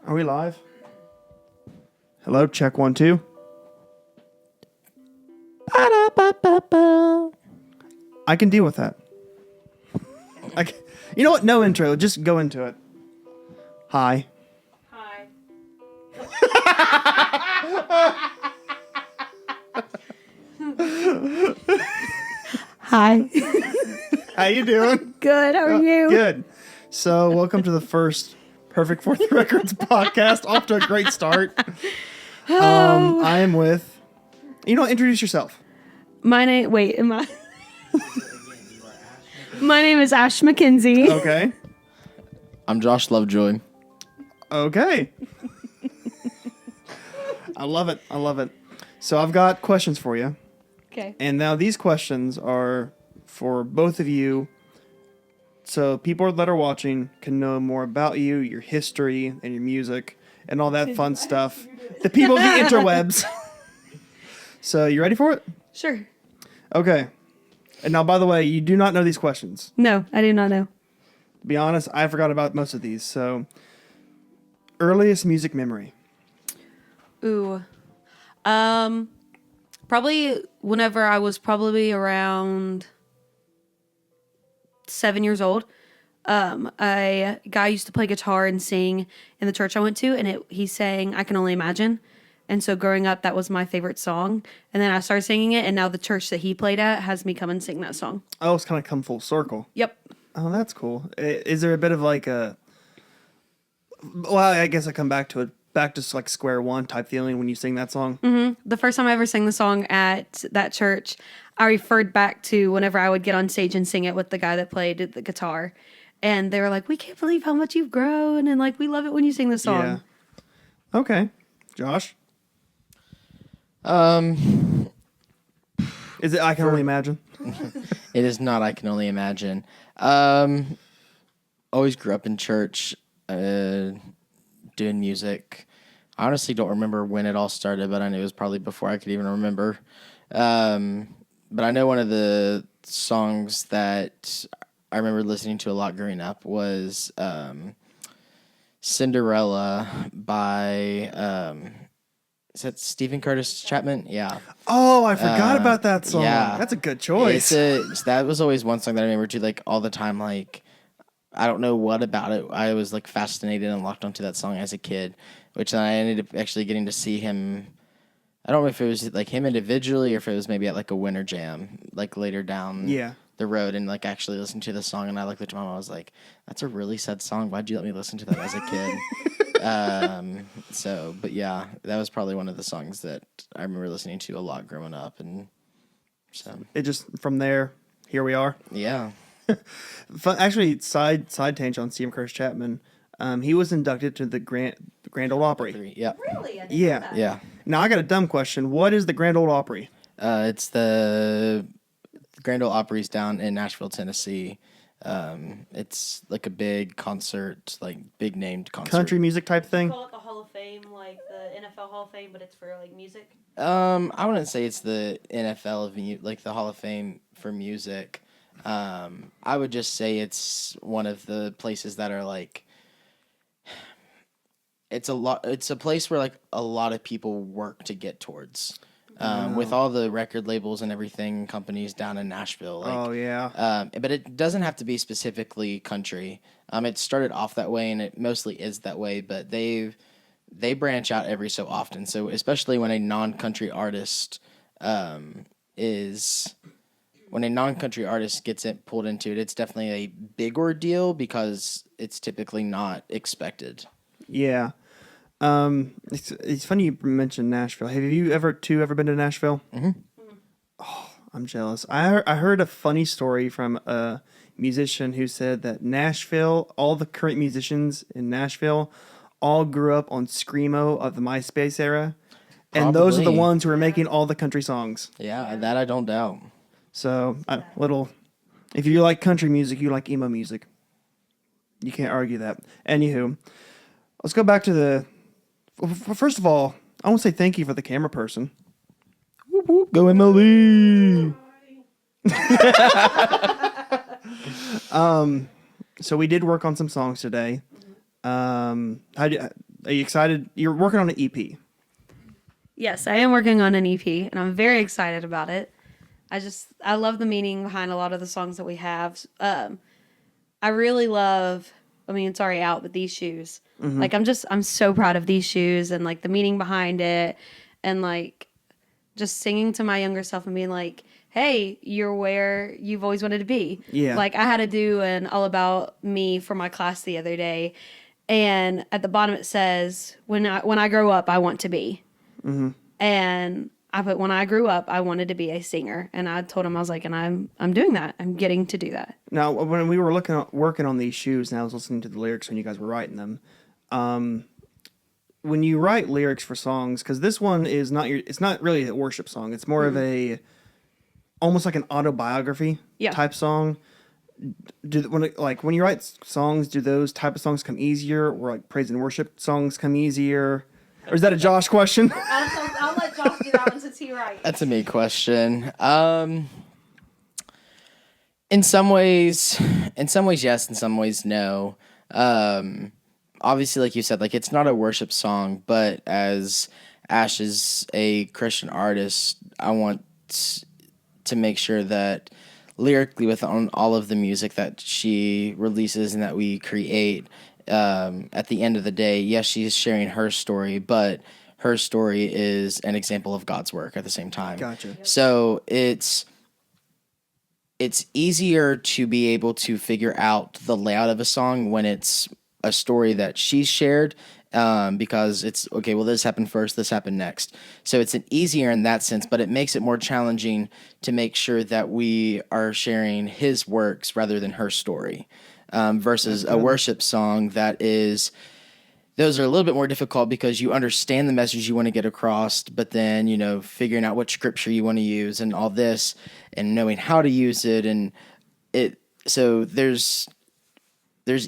Are we live? Hello, check 1, 2. I can deal with that. You know what? No intro. Just go into it. Hi. Hi. Hi. How you doing? Good. How are you? Good. So, welcome to the first Perfect for the Records podcast. Off to a great start. I am with... introduce yourself. My name... Wait, am I... My name is Ash McKenzie. Okay. I'm Josh Lovejoy. Okay. I love it. I love it. So, I've got questions for you. Okay. And now these questions are for both of you, so people that are watching can know more about you, your history, and your music, and all that fun stuff. The people of the interwebs. So, you ready for it? Sure. Okay. And now, by the way, you do not know these questions. No, I do not know. To be honest, I forgot about most of these. So, earliest music memory. Ooh. Probably whenever I was probably around 7 years old. A guy used to play guitar and sing in the church I went to, and he sang "I Can Only Imagine." And so growing up, that was my favorite song. And then I started singing it, and now the church that he played at has me come and sing that song. Oh, it's kind of come full circle. Yep. Oh, that's cool. Is there a bit of like a... Well, I guess I come back to it. Back to like square one type feeling when you sing that song. Mm-hmm. The first time I ever sang the song at that church, I referred back to whenever I would get on stage and sing it with the guy that played the guitar. And they were like, "We can't believe how much you've grown. And like, we love it when you sing the song." Yeah. Okay. Josh? Is it I Can Only Imagine? It is not I Can Only Imagine. Always grew up in church, doing music. I honestly don't remember when it all started, but I knew it was probably before I could even remember. But I know one of the songs that I remember listening to a lot growing up was Cinderella by... is that Stephen Curtis Chapman? Yeah. Oh, I forgot about that song. yeah. That's a good choice. That was always one song that I remember too, like all the time. Like, I don't know what about it. I was like fascinated and locked onto that song as a kid, which I ended up actually getting to see him. I don't know if it was like him individually or if it was maybe at like a winter jam, like later down the road, and like actually listen to the song. And I like looked at my mom. I was like, "That's a really sad song. Why'd you let me listen to that as a kid?" But yeah, that was probably one of the songs that I remember listening to a lot growing up, and so it just from there, here we are. Yeah. Actually, side tangent on Stephen Curtis Chapman. He was inducted to the Grand Ole Opry. Yeah. Really? I didn't know Yeah. that. Yeah. Now I got a dumb question. What is the Grand Ole Opry? It's the Grand Ole Opry's down in Nashville, Tennessee. It's like a big concert, like big named concert. Country music type thing? Call it the Hall of Fame, like the NFL Hall of Fame, but it's for like music. I wouldn't say it's the NFL like the Hall of Fame for music. I would just say it's one of the places that are like, it's a place where like a lot of people work to get towards. With all the record labels and everything, companies down in Nashville. Like, Oh, yeah. but it doesn't have to be specifically country. It started off that way, and it mostly is that way. But they branch out every so often. So especially when a non-country artist gets it pulled into it, it's definitely a big ordeal because it's typically not expected. Yeah. It's funny you mentioned Nashville. Have you ever been to Nashville? Mm-hmm. Oh, I'm jealous. I heard a funny story from a musician who said that Nashville, all the current musicians in Nashville, all grew up on Screamo of the MySpace era, and those are the Probably. ones who are making all the country songs. Yeah, that I don't doubt. So, if you like country music, you like emo music. You can't argue that. Anywho, let's go back to first of all, I want to say thank you for the camera person. Whoop, whoop, go MLE. So we did work on some songs today. Are you excited? You're working on an EP. Yes, I am working on an EP, and I'm very excited about it. I love the meaning behind a lot of the songs that we have. I really love. I mean, it's already out, but these shoes. Like, I'm so proud of these shoes and like the meaning behind it, and like just singing to my younger self and being like, "Hey, you're where you've always wanted to be." Yeah. Like, I had to do an all about me for my class the other day, and at the bottom it says, "When I grow up, I want to be." And I put, when I grew up, I wanted to be a singer, and I told him, I was like, and I'm doing that. I'm getting to do that. Now, when we were working on these shoes, and I was listening to the lyrics when you guys were writing them, when you write lyrics for songs, because this one is it's not really a worship song. It's more of almost like an autobiography type song. When you write songs, do those type of songs come easier, or like praise and worship songs come easier? Or is that a Josh question? I'll let Josh do that one since he writes. That's a me question. In some ways, yes. In some ways, no. Obviously, like you said, like it's not a worship song, but as Ash is a Christian artist, I want to make sure that lyrically, with on all of the music that she releases and that we create, at the end of the day, yes, she's sharing her story, but her story is an example of God's work at the same time. Gotcha. So it's easier to be able to figure out the layout of a song when it's a story that she's shared, because it's, okay, well, this happened first, this happened next. So it's an easier in that sense, but it makes it more challenging to make sure that we are sharing his works rather than her story. Versus a worship song those are a little bit more difficult because you understand the message you want to get across, but then, figuring out what scripture you want to use and all this and knowing how to use it. So there's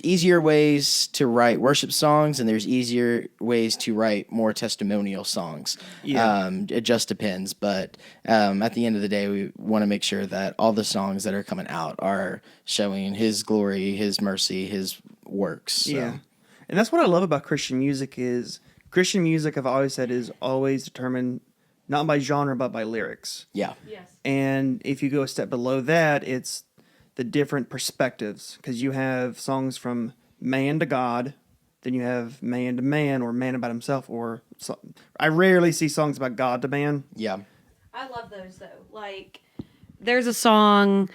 easier ways to write worship songs and there's easier ways to write more testimonial songs. Yeah. It just depends. But at the end of the day, we want to make sure that all the songs that are coming out are showing his glory, his mercy, his works. So. Yeah. And that's what I love about Christian music is Christian music, I've always said, is always determined not by genre, but by lyrics. Yeah. Yes. And if you go a step below that, it's the different perspectives, because you have songs from man to God, then you have man to man, or man about himself, I rarely see songs about God to man. Yeah. I love those though. Like, there's a song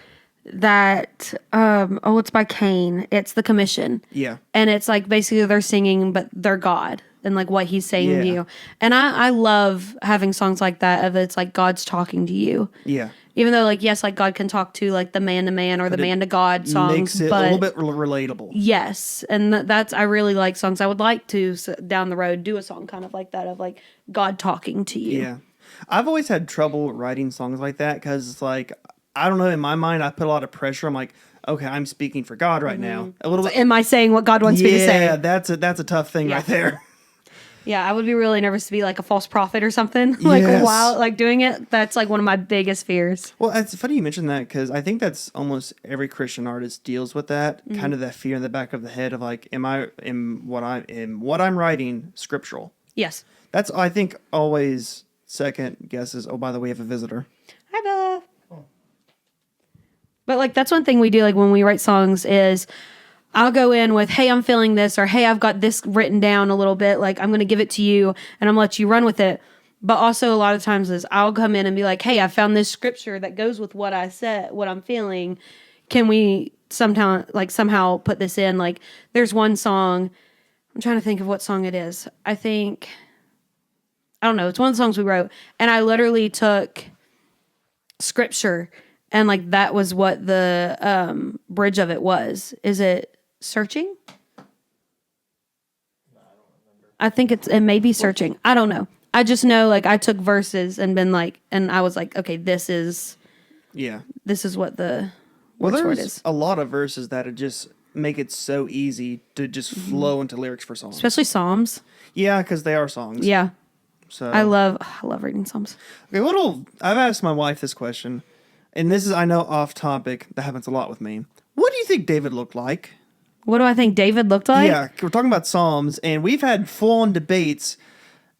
that it's by Kane. It's The Commission. Yeah. And it's like basically they're singing, but they're God and like what he's saying to Yeah. you. And I love having songs like that of it's like God's talking to you. Yeah. Even though, like, yes, like God can talk to like the man to man or the man to God songs, Makes it but a little bit relatable. yes, and that's I really like songs. I would like to down the road do a song kind of like that of like God talking to you. Yeah. I've always had trouble writing songs like that because it's like, I don't know, in my mind, I put a lot of pressure. I'm like, okay, I'm speaking for God right now. A little bit. Am I saying what God wants me to say? Yeah, that's a tough thing right there. Yeah, I would be really nervous to be like a false prophet or something. Like Yes. while like doing it, that's like one of my biggest fears. Well, it's funny you mentioned that because I think that's almost every Christian artist deals with that kind of that fear in the back of the head of like, am what I'm writing scriptural? Yes. That's, I think, always second guesses. Oh, by the way, we have a visitor. Hi, Bella. But like that's one thing we do like when we write songs is I'll go in with, hey, I'm feeling this, or hey, I've got this written down a little bit. Like, I'm going to give it to you and I'm going to let you run with it. But also a lot of times is I'll come in and be like, hey, I found this scripture that goes with what I said, what I'm feeling. Can we somehow put this in? Like, there's one song, I'm trying to think of what song it is. I don't know. It's one of the songs we wrote. And I literally took scripture and like that was what the bridge of it was. Is it searching? I think it may be searching. I don't know. I just know like I took verses and been like, and I was like, okay, this is what the Well, word there's is. a lot of verses that are just make it so easy to just flow into lyrics for songs. Especially Psalms. Yeah, because they are songs. Yeah. So I love reading Psalms. Okay, I've asked my wife this question, and this is, I know, off topic. That happens a lot with me. What do you think David looked like? What do I think David looked like? Yeah, we're talking about Psalms, and we've had full-on debates,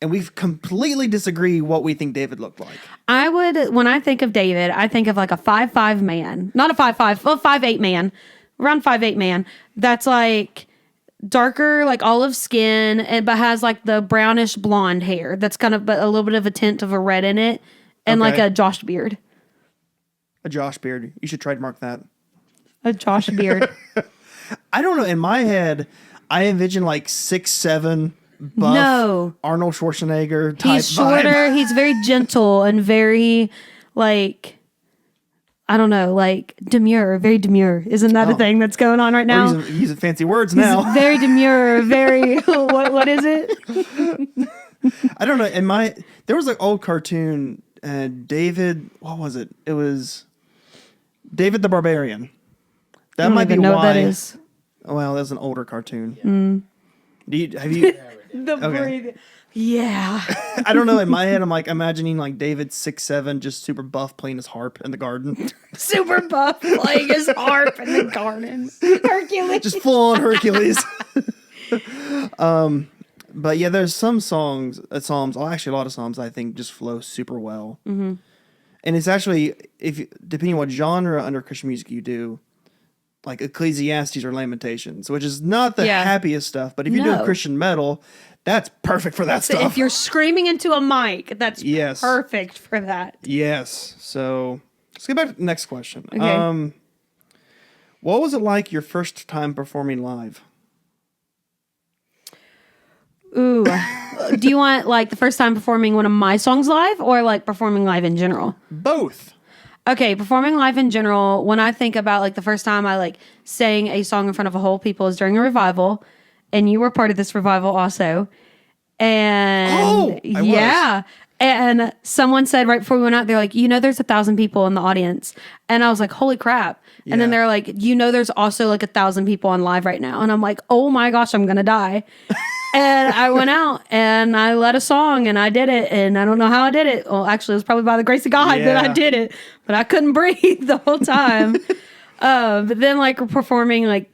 and we've completely disagree what we think David looked like. When I think of David, I think of like a 5'5" man. Not a 5'5", well, 5'8" man. Around 5'8" man. That's like darker, like olive skin, but has like the brownish blonde hair. That's kind of, but a little bit of a tint of a red in it. And like Okay. a Josh beard. A Josh beard. You should trademark that. A Josh beard. I don't know. In my head, I envision like 6'7", buff, No. Arnold Schwarzenegger type He's shorter. vibe. He's very gentle and very like, I don't know, like demure, very demure. Isn't that a thing that's going on right now? We're using fancy words now. Very demure, very, what is it? I don't know. There was an old cartoon, David, what was it? It was David the Barbarian. That I don't might be even know why. what that is. Well, that's an older cartoon. Have you? The Okay. breathing. Yeah. I don't know. In my head, I'm like imagining like David 6'7", just super buff, playing his harp in the garden, Super buff, playing his harp in the garden. Hercules. just full on Hercules. But yeah, there's some Psalms, well, actually a lot of Psalms I think just flow super well. Mm-hmm. And it's actually, depending on what genre under Christian music you do, like Ecclesiastes or Lamentations, which is not the happiest stuff, but if you're doing Christian metal, that's perfect for that stuff. If you're screaming into a mic, that's Yes. perfect for that. Yes. So let's get back to the next question. Okay. What was it like your first time performing live? Ooh. Do you want like the first time performing one of my songs live or like performing live in general? Both. Okay, performing live in general, when I think about like the first time I like sang a song in front of a whole people is during a revival, and you were part of this revival also. And I yeah. And someone said right before we went out, they're like, there's 1,000 people in the audience. And I was like, holy crap. And then Yeah. they're like, there's also like 1,000 people on live right now. And I'm like, oh my gosh, I'm going to die. And I went out and I led a song and I did it. And I don't know how I did it. Well, actually, it was probably by the grace of God that I Yeah. did it. But I couldn't breathe the whole time. But then like performing like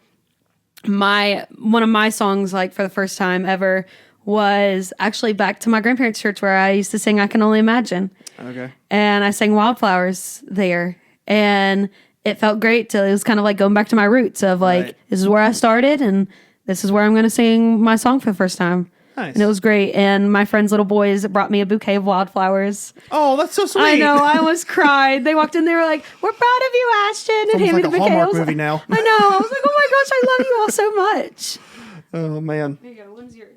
one of my songs like for the first time ever was actually back to my grandparents' church where I used to sing I Can Only Imagine. Okay. And I sang Wildflowers there. And it felt great it was kind of like going back to my roots of like, Right. this is where I started and this is where I'm going to sing my song for the first time. Nice. And it was great. And my friend's little boys brought me a bouquet of wildflowers. Oh, that's so sweet. I know. I almost cried. They walked in. They were like, "We're proud of you, Ashton." And almost handed me like the a bouquet. Hallmark I was movie like, now. I know. I was like, "Oh my gosh, I love you all so much." Oh man. There you go. When's yours?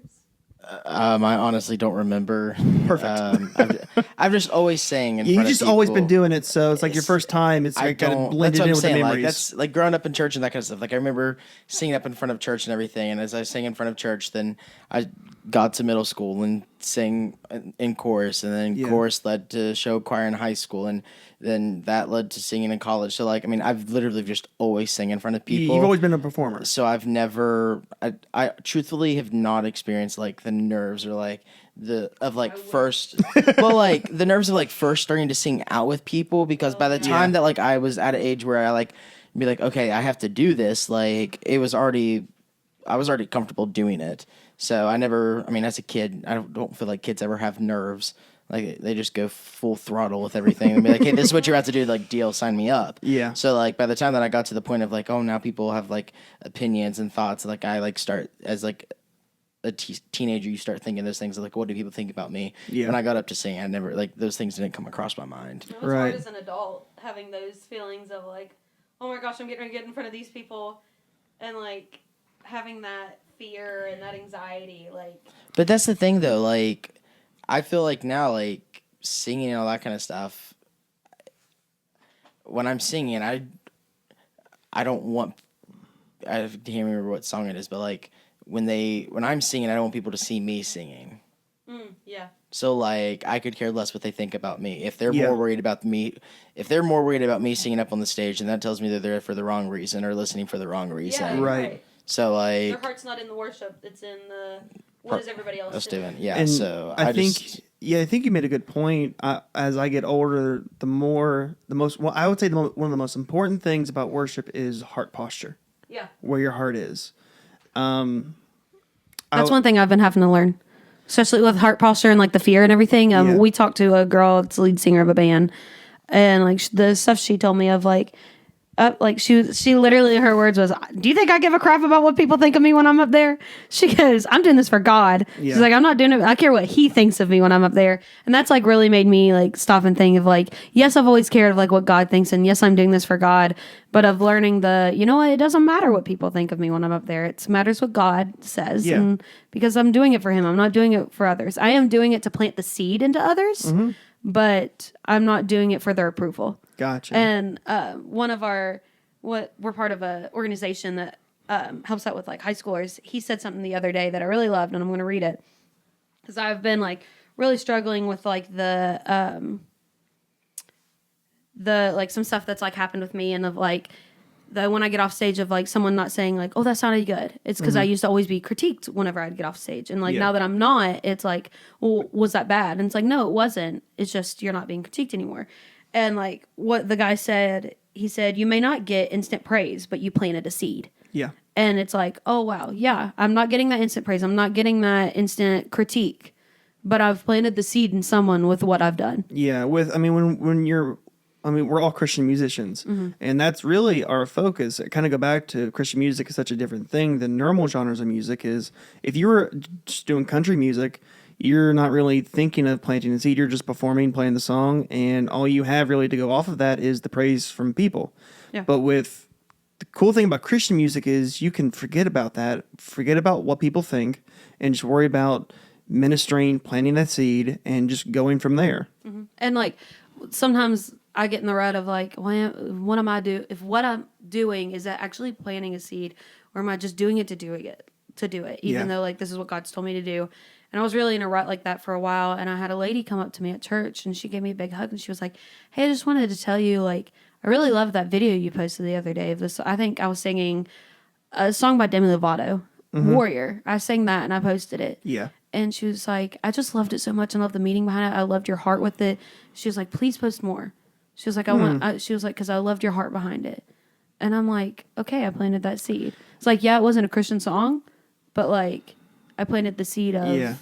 I honestly don't remember. Perfect. I've just always sang in You've front of just always been people. doing it, so it's like your first time. It's I like kind of don't. blended That's what in I'm with the saying. Like memories. that's like growing up in church and that kind of stuff. Like I remember singing up in front of church and everything. And as I sang in front of church, then I got to middle school and sang in chorus, and then chorus led to show choir in high school, and then that led to singing in college. So like, I mean, I've literally just always sang in front of people. You've always been a performer. So I've never, I truthfully have not experienced like the nerves or like first, well, like the nerves of like first starting to sing out with people, because by the time that like I was at an age where I like be like, okay, I have to do this, like I was already comfortable doing it. So I never, I mean, as a kid, I don't feel like kids ever have nerves. Like they just go full throttle with everything and be like, hey, this is what you're about to do. Like, deal, sign me up. Yeah. So like by the time that I got to the point of like, oh, now people have like opinions and thoughts. Like I like start as like a teenager, you start thinking those things like, what do people think about me? Yeah. When I got up to sing, I never like those things didn't come across my mind. It was Right. hard as an adult having those feelings of like, oh my gosh, I'm getting ready to get in front of these people, and like having that fear and that anxiety. Like, But that's the thing though. Like I feel like now, like singing and all that kind of stuff. When I'm singing, I don't want. I can't remember what song it is, but like when I'm singing, I don't want people to see me singing. yeah. So like I could care less what they think about me. If they're Yeah. more worried about me, singing up on the stage, then that tells me that they're there for the wrong reason or listening for the wrong reason. Yeah, you're Right. So Their like heart's not in the worship; it's in the what is everybody else us doing? doing. Yeah. And So I think, just, I think you made a good point. As I get older, I would say one of the most important things about worship is heart posture, Yeah. where your heart is. That's one thing I've been having to learn, especially with heart posture and like the fear and everything. Yeah. We talked to a girl, it's the lead singer of a band, and like the stuff she told me of like she literally, her words was, "Do you think I give a crap about what people think of me when I'm up there?" She goes, "I'm doing this for God." Yeah. She's like, "I'm not doing it. I care what He thinks of me when I'm up there." And that's like really made me like stop and think of like, yes, I've always cared of like what God thinks, and yes, I'm doing this for God, but of learning you know what, it doesn't matter what people think of me when I'm up there. It matters what God says, Yeah. and because I'm doing it for Him, I'm not doing it for others. I am doing it to plant the seed into others, but I'm not doing it for their approval. Gotcha. And we're part of a organization that helps out with like high schoolers. He said something the other day that I really loved, and I'm going to read it because I've been like really struggling with like the like some stuff that's like happened with me, and of like when I get off stage of like someone not saying like, "Oh, that sounded good." It's because I used to always be critiqued whenever I'd get off stage, and like Yeah. now that I'm not, it's like, "Well, was that bad?" And it's like, "No, it wasn't. It's just you're not being critiqued anymore." And like what the guy said, he said, "You may not get instant praise, but you planted a seed." Yeah. And it's like, oh wow, yeah, I'm not getting that instant praise, I'm not getting that instant critique, but I've planted the seed in someone with what I've done. Yeah. We're all Christian musicians, and that's really our focus. Kind of go back to Christian music is such a different thing than normal genres of music is. If you were just doing country music, you're not really thinking of planting the seed. You're just performing, playing the song, and all you have really to go off of that is the praise from people. Yeah. But the cool thing about Christian music is you can forget about that, forget about what people think, and just worry about ministering, planting that seed, and just going from there. And like sometimes I get in the rut of like, well, what am I do if what I'm doing is that actually planting a seed, or am I just doing it to do it even Yeah. though like this is what God's told me to do. And I was really in a rut like that for a while, and I had a lady come up to me at church, and she gave me a big hug, and she was like, "Hey, I just wanted to tell you, like, I really loved that video you posted the other day of this. I think I was singing a song by Demi Lovato, Warrior. I sang that and I posted it." Yeah. And she was like, "I just loved it so much and loved the meaning behind it. I loved your heart with it." She was like, "Please post more." She was like, she was like, "Because I loved your heart behind it." And I'm like, okay, I planted that seed. It's like, yeah, it wasn't a Christian song, but like I planted the seed of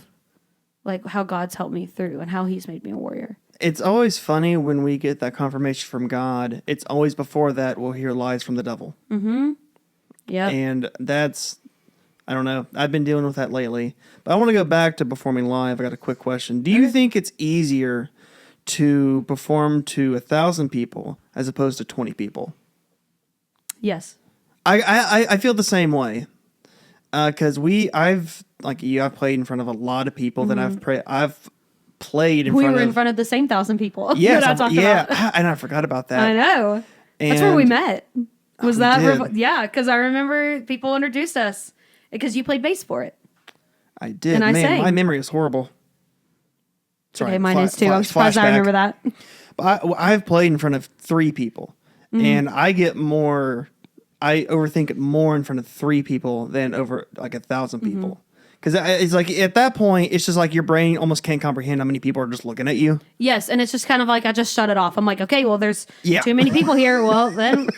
like how God's helped me through and how He's made me a warrior. It's always funny when we get that confirmation from God. It's always before that we'll hear lies from the devil. Yeah. And that's, I don't know. I've been dealing with that lately. But I want to go back to performing live. I got a quick question. Do you think it's easier to perform to 1,000 people as opposed to 20 people? Yes. I feel the same way. Because I've played in front of a lot of people that I've played in We front were of. in front of the same 1,000 people. Yes, that I talked about. and I forgot about that. I know. That's where we And- met. Was we that? did. Yeah, because I remember people introduced us because you played bass for it. I did. And I Man, sang. my memory is horrible. Sorry, Okay, mine is too. I'm surprised I flashback. remember that. But I've played in front of 3 people, Mm-hmm. and I overthink it more in front of 3 people than over like 1,000 Mm-hmm. people. Because it's like at that point, it's just like your brain almost can't comprehend how many people are just looking at you. Yes, and it's just kind of like I just shut it off. I'm like, okay, well, there's Yeah. too many people here. Well, then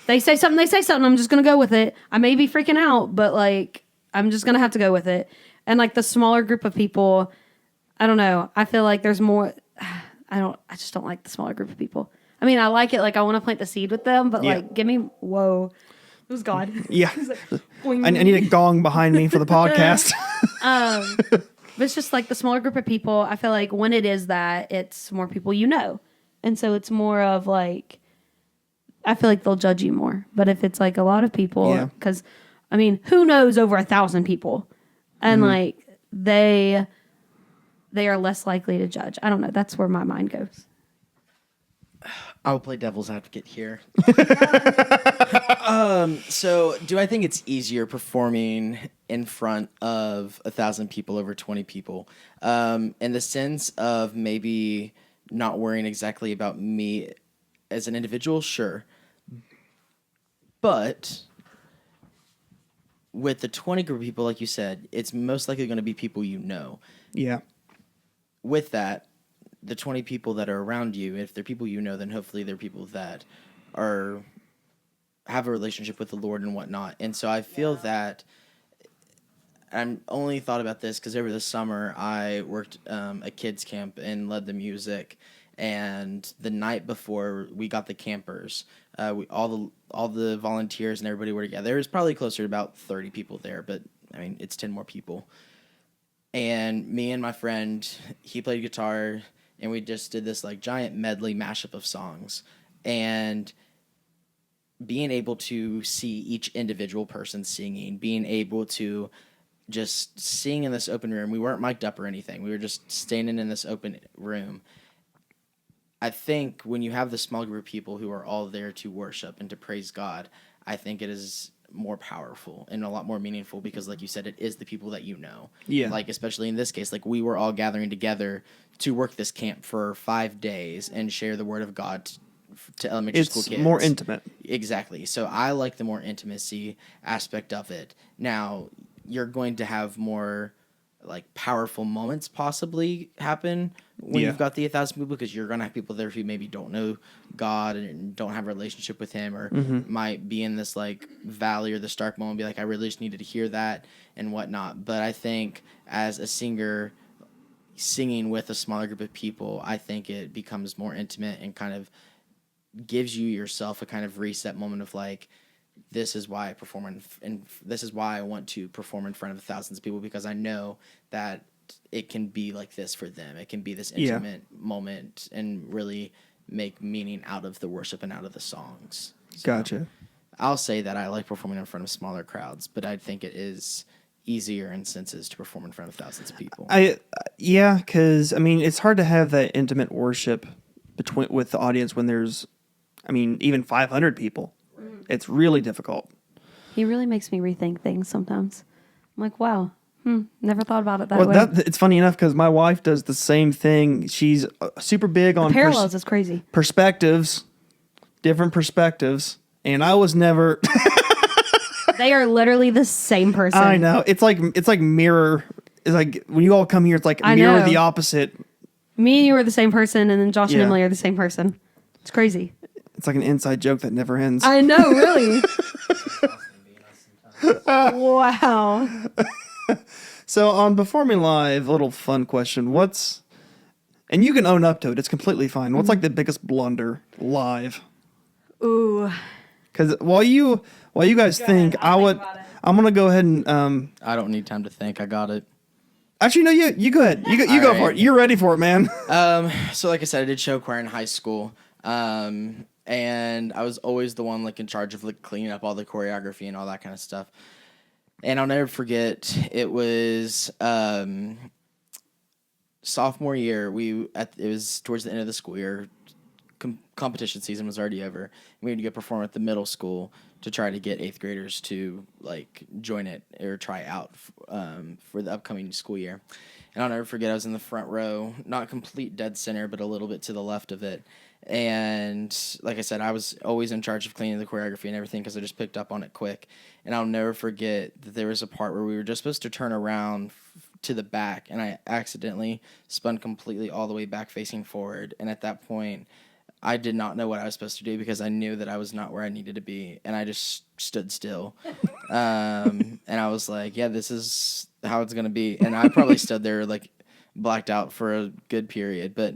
they say something. I'm just gonna go with it. I may be freaking out, but like I'm just gonna have to go with it. And like the smaller group of people, I don't know. I feel like there's more. I just don't like the smaller group of people. I mean, I like it. Like I want to plant the seed with them, but Yeah. like, give me whoa. It was God. Yeah, Boing. I need a gong behind me for the podcast. But it's just like the smaller group of people. I feel like when it is that, it's more people you know. And so it's more of like, I feel like they'll judge you more. But if it's like a lot of people, Yeah. because, I mean, who knows over 1,000 people? And like, they are less likely to judge. I don't know. That's where my mind goes. I'll play devil's advocate here. So, do I think it's easier performing in front of 1,000 people over 20 people? In the sense of maybe not worrying exactly about me as an individual, sure. But with the 20 group of people, like you said, it's most likely going to be people you know. Yeah, With that, the 20 people that are around you, if they're people you know, then hopefully they're people that have a relationship with the Lord and whatnot. And so I feel that I'm only thought about this because over the summer I worked a kids camp and led the music, and the night before we got the campers, all the volunteers and everybody were together. There was probably closer to about 30 people there, but I mean it's 10 more people. And me and my friend, he played guitar, and we just did this like giant medley mashup of songs, and being able to see each individual person singing, being able to just sing in this open room. We weren't mic'd up or anything. We were just standing in this open room. I think when you have the small group of people who are all there to worship and to praise God, I think it is more powerful and a lot more meaningful because, like you said, it is the people that you know. Yeah. Like, especially in this case, like we were all gathering together to work this camp for 5 days and share the word of God to elementary school kids. It's more intimate. Exactly. So I like the more intimacy aspect of it. Now, you're going to have more like powerful moments possibly happen when Yeah. you've got the 1,000 people because you're going to have people there who maybe don't know God and don't have a relationship with him or might be in this like valley or the stark moment and be like, I really just needed to hear that and whatnot. But I think as a singer singing with a smaller group of people, I think it becomes more intimate and kind of gives you yourself a kind of reset moment of like, this is why I perform and this is why I want to perform in front of thousands of people because I know that it can be like this for them. It can be this intimate moment and really make meaning out of the worship and out of the songs. So Gotcha. I'll say that I like performing in front of smaller crowds, but I think it is easier in senses to perform in front of thousands of people. Yeah, because I mean, it's hard to have that intimate worship with the audience when there's, I mean, even 500 people. It's really difficult. He really makes me rethink things sometimes. I'm like, wow, never thought about it that Well, way. it's funny enough because my wife does the same thing. She's super big on Parallels is crazy. perspectives, different perspectives, and I was never. They are literally the same person. I know. It's like mirror. It's like when you all come here, it's like I mirror know. the opposite. Me and you are the same person, and then Josh and Yeah. Emily are the same person. It's crazy. It's like an inside joke that never ends. I know, really. Wow. So on Performing Live, a little fun question. And you can own up to it. It's completely fine. What's like the biggest blunder live? Ooh. Because while you guys think, I'm gonna go ahead and I don't need time to think. I got it. actually no, you go ahead. You go All for right. it. You're ready for it, man. So like I said, I did show choir in high school. And I was always the one like in charge of like cleaning up all the choreography and all that kind of stuff. And I'll never forget, it was sophomore year. It was towards the end of the school year. Competition season was already over. We had to go perform at the middle school to try to get 8th graders to like join it or try out for the upcoming school year. And I'll never forget, I was in the front row, not complete dead center, but a little bit to the left of it. And like I said, I was always in charge of cleaning the choreography and everything because I just picked up on it quick. And I'll never forget that there was a part where we were just supposed to turn around to the back, and I accidentally spun completely all the way back facing forward. And at that point, I did not know what I was supposed to do because I knew that I was not where I needed to be, and I just stood still. And I was like, yeah, this is how it's going to be. And I probably stood there like blacked out for a good period. But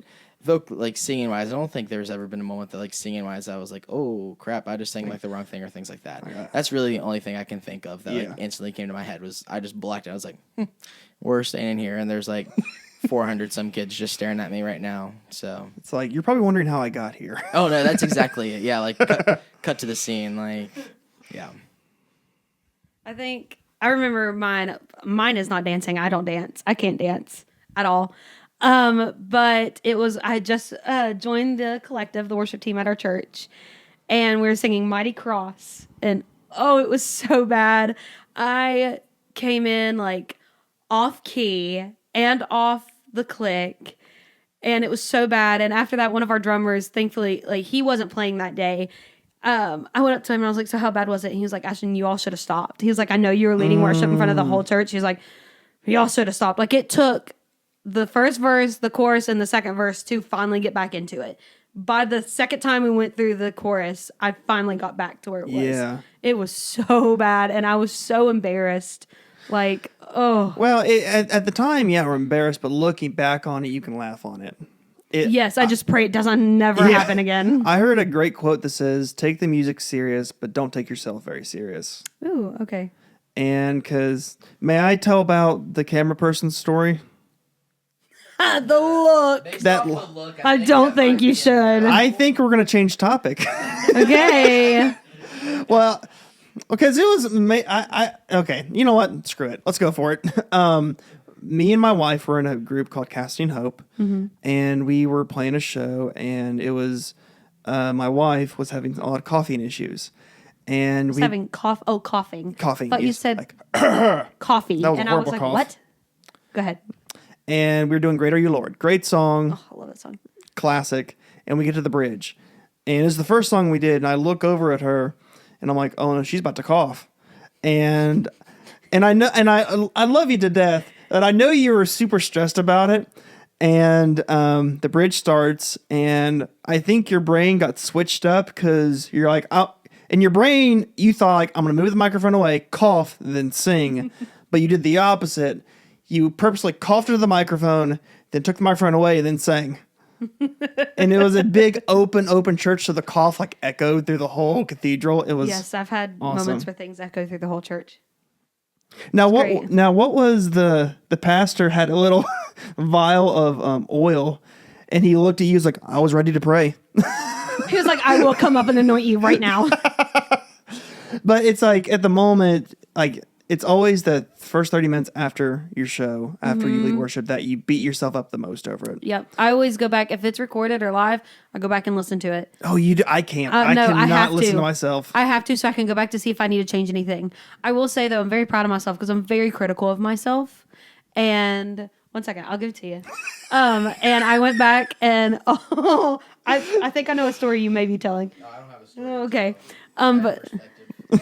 like singing wise, I don't think there's ever been a moment that like singing wise I was like, oh crap, I just sang like the wrong thing or things like that. That's really the only thing I can think of that like instantly came to my head was I just blacked out. I was like, we're standing here and there's like 400 some kids just staring at me right now. So It's like you're probably wondering how I got here. oh no, that's exactly it. Yeah, like cut to the scene, like yeah. I think I remember mine. Mine is not dancing. I don't dance. I can't dance at all. But it was, I just joined the collective, the worship team at our church, and we were singing Mighty Cross. And oh, it was so bad. I came in like off key and off the click, and it was so bad. And after that, one of our drummers, thankfully, like he wasn't playing that day. I went up to him and I was like, so how bad was it? And he was like, Ashton, you all should have stopped. He was like, I know you were leading worship in front of the whole church. He was like, y'all should have stopped. Like it took the first verse, the chorus, and the second verse to finally get back into it. By the second time we went through the chorus, I finally got back to where it was. Yeah. It was so bad, and I was so embarrassed. Like, oh. Well, at the time, yeah, we're embarrassed, but looking back on it, you can laugh on it. Yes, I just pray it doesn't never happen again. I heard a great quote that says, "Take the music serious, but don't take yourself very serious." Ooh, okay. And may I tell about the camera person's story? The look. I don't think you should. I think we're gonna change topic. Okay. Well, because it was okay. You know what? Screw it. Let's go for it. Me and my wife were in a group called Casting Hope, and we were playing a show, and it was my wife was having a lot of coughing issues, and we having coughing. Coughing. But you yes, said like, coffee, That was a and I was horrible like, cough. "What?" Go ahead. and we were doing "Great Are You Lord," great song, Oh, I love that song. classic, and we get to the bridge, and it's the first song we did, and I look over at her, and I'm like, "Oh no, she's about to cough," and I know, and I love you to death. And I know you were super stressed about it. And the bridge starts, and I think your brain got switched up because you're like, oh, in your brain, you thought, like, I'm going to move the microphone away, cough, then sing. But you did the opposite. You purposely coughed into the microphone, then took the microphone away, and then sang. And it was a big open church, so the cough like echoed through the whole cathedral. It was Yes, I've had awesome. moments where things echo through the whole church. Now great. what was the pastor had a little vial of oil, and he looked at you, he was like, I was ready to pray. He was like, I will come up and anoint you right now. But it's like at the moment, like it's always the first 30 minutes after your show, after you lead worship, that you beat yourself up the most over it. Yep. I always go back. If it's recorded or live, I go back and listen to it. Oh, you do? I can't. No, I cannot have listen to. to myself. I have to, so I can go back to see if I need to change anything. I will say, though, I'm very proud of myself because I'm very critical of myself. And one second, I'll give it to you. And I went back and, I think I know a story you may be telling. No, I don't have a story. Okay. But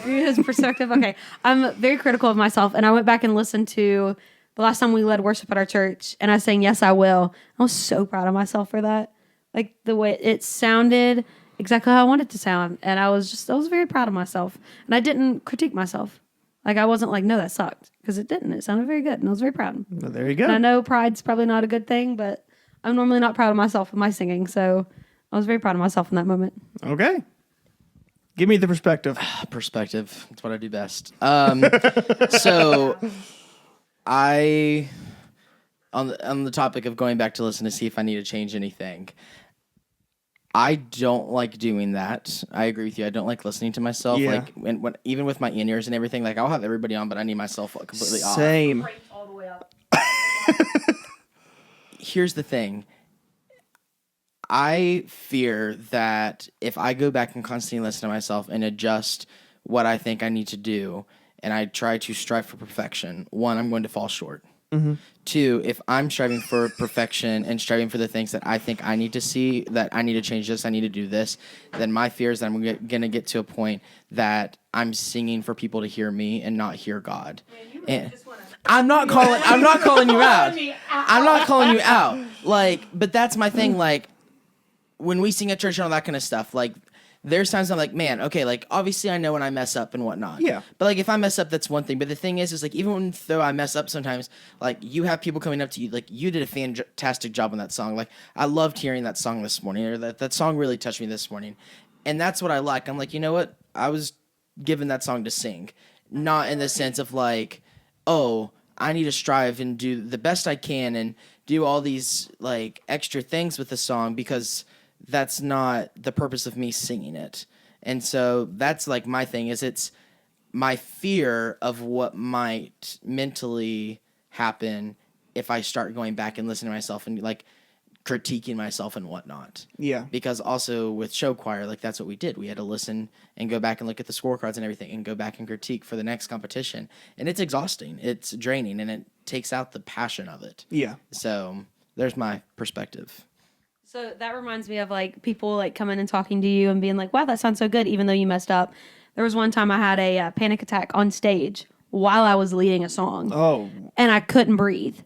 his perspective. Okay. I'm very critical of myself. And I went back and listened to the last time we led worship at our church, and I sang Yes, I Will. I was so proud of myself for that. Like the way it sounded exactly how I wanted it to sound. And I was very proud of myself. And I didn't critique myself. Like I wasn't like, no, that sucked. Because it didn't. It sounded very good. And I was very proud. Well, there you go. And I know pride's probably not a good thing, but I'm normally not proud of myself with my singing. So I was very proud of myself in that moment. Okay. Give me the perspective. Perspective. That's what I do best. So I, on the topic of going back to listen to see if I need to change anything, I don't like doing that. I agree with you. I don't like listening to myself. Yeah. Like when even with my in-ears and everything, like I'll have everybody on, but I need myself completely off. Same. All the way up. Here's the thing. I fear that if I go back and constantly listen to myself and adjust what I think I need to do, and I try to strive for perfection, one, I'm going to fall short. Mm-hmm. Two, if I'm striving for perfection and striving for the things that I think I need to see, that I need to change this, I need to do this, then my fear is that I'm going to get to a point that I'm singing for people to hear me and not hear God. And I'm not calling you out. I'm not calling you out. Like, but that's my thing. Like, when we sing at church and all that kind of stuff, like, there's times I'm like, man, okay, like, obviously I know when I mess up and whatnot. Yeah. But, like, if I mess up, that's one thing. But the thing is like, even though I mess up sometimes, like, you have people coming up to you, like, you did a fantastic job on that song. Like, I loved hearing that song this morning, or that song really touched me this morning. And that's what I like. I'm like, you know what? I was given that song to sing. Not in the sense of, like, oh, I need to strive and do the best I can and do all these, like, extra things with the song, because that's not the purpose of me singing it. And so that's like my thing, is it's my fear of what might mentally happen if I start going back and listening to myself and like critiquing myself and whatnot. Yeah. Because also with show choir, like that's what we did. We had to listen and go back and look at the scorecards and everything and go back and critique for the next competition. And it's exhausting. It's draining, and it takes out the passion of it. Yeah. So there's my perspective. So that reminds me of like people like coming and talking to you and being like, wow, that sounds so good, even though you messed up. There was one time I had a panic attack on stage while I was leading a song. Oh. And I couldn't breathe.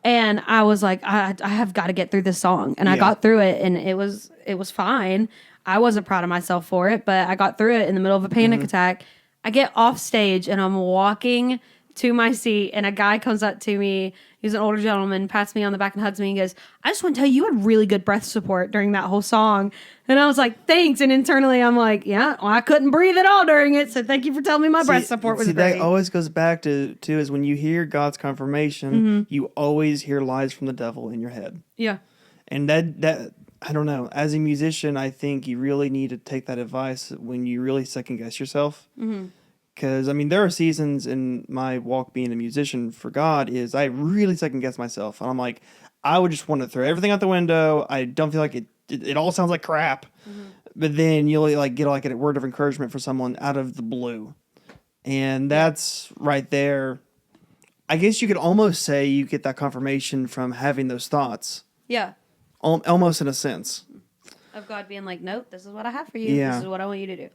And I was like, I have got to get through this song. And I got through it, and it was fine. I wasn't proud of myself for it, but I got through it in the middle of a panic attack. I get off stage and I'm walking to my seat, and a guy comes up to me. He's an older gentleman, pats me on the back and hugs me and goes, I just want to tell you, you had really good breath support during that whole song. And I was like, thanks. And internally, I'm like, yeah, well, I couldn't breathe at all during it. So thank you for telling me my breath support was great. That always goes back to is when you hear God's confirmation, you always hear lies from the devil in your head. Yeah. And that I don't know. As a musician, I think you really need to take that advice when you really second guess yourself. Because, I mean, there are seasons in my walk being a musician for God is I really second guess myself. And I'm like, I would just want to throw everything out the window. I don't feel like it all sounds like crap. But then you'll like get like a word of encouragement for someone out of the blue. And that's right there. I guess you could almost say you get that confirmation from having those thoughts. Yeah. Almost in a sense. Of God being like, nope, this is what I have for you. Yeah. This is what I want you to do.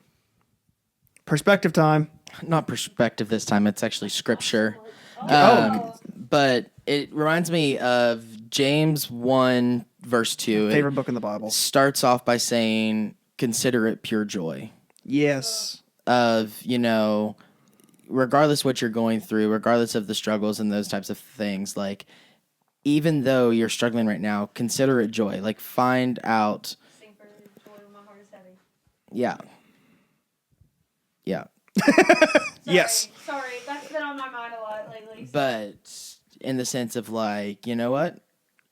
Perspective time. Not perspective this time. It's actually scripture. But it reminds me of James 1, verse 2. Favorite book in the Bible. Starts off by saying, consider it pure joy. Yes. Of, regardless what you're going through, regardless of the struggles and those types of things, like, even though you're struggling right now, consider it joy. Like, find out. Sing for joy when my heart is heavy. Yeah. Yeah. Yes. Sorry, that's been on my mind a lot lately. But in the sense of like, you know what?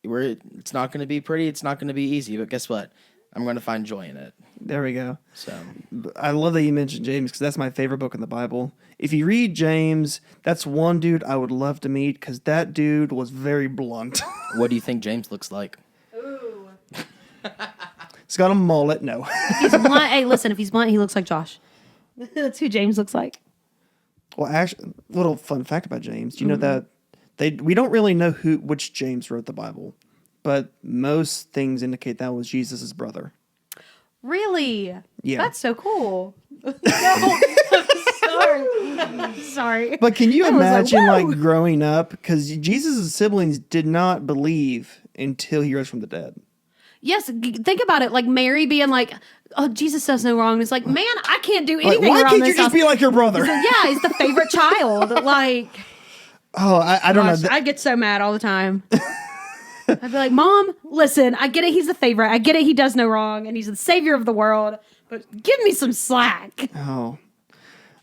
It's not going to be pretty. It's not going to be easy. But guess what? I'm going to find joy in it. There we go. So I love that you mentioned James because that's my favorite book in the Bible. If you read James, that's one dude I would love to meet because that dude was very blunt. What do you think James looks like? Ooh. He's got a mullet. No. He's blunt. Hey, listen, if he's blunt, he looks like Josh. That's who James looks like. Well, actually, little fun fact about James. Do you know that we don't really know which James wrote the Bible, but most things indicate that was Jesus' brother. Really? Yeah. That's so cool. No, sorry. But can you I was imagine like, like growing up? Because Jesus' siblings did not believe until he rose from the dead. Yes, think about it. Like Mary being like, "Oh, Jesus does no wrong." It's like, man, I can't do anything Why around can't this you just house. be like your brother? Yeah, he's the favorite child. Like, Oh, I don't gosh, know. I get so mad all the time. I'd be like, Mom, listen, I get it. He's the favorite. I get it. He does no wrong, and he's the savior of the world. But give me some slack. Oh,